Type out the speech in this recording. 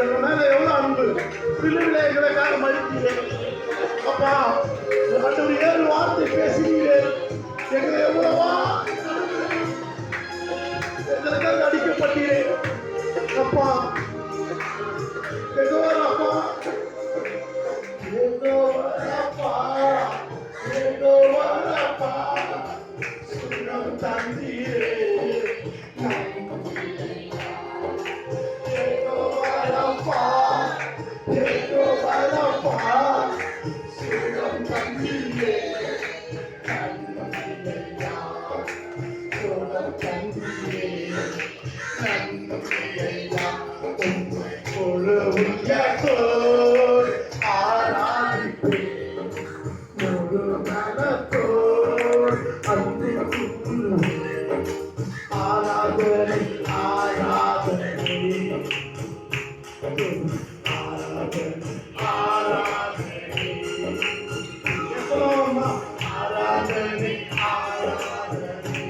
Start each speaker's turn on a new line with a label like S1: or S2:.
S1: எங்க மேல எவ்வளவு அன்பு, சிலுவில எங்களுக்காக மதித்தீங்க அப்பா. ஆண்டவர் 7 வார்த்தை பேசினீங்களே, எங்களை எவ்வளவா எங்களுக்காக அடிக்கப்பட்டீரே அப்பா. எங்க வரப்பா, எங்க வரப்பா, எங்க வரப்பா, சுகம் தந்தீரே. ஆராதனை ஆராதனை ஆராதனை ஆராதனை ஆராதனை ஆராதனை